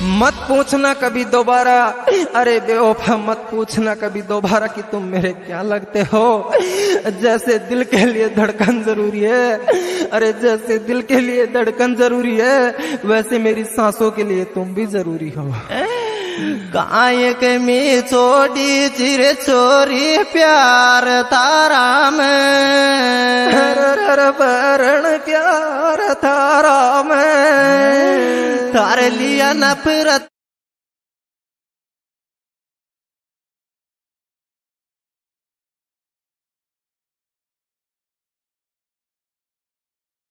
मत पूछना कभी दोबारा, अरे बेवफा मत पूछना कभी दोबारा कि तुम मेरे क्या लगते हो। जैसे दिल के लिए धड़कन जरूरी है, अरे जैसे दिल के लिए धड़कन जरूरी है, वैसे मेरी सांसों के लिए तुम भी जरूरी हो। कायक में छोड़ी चिर छोरी प्यार तारा में, भरण प्यार तारा में, तार लिया नफरत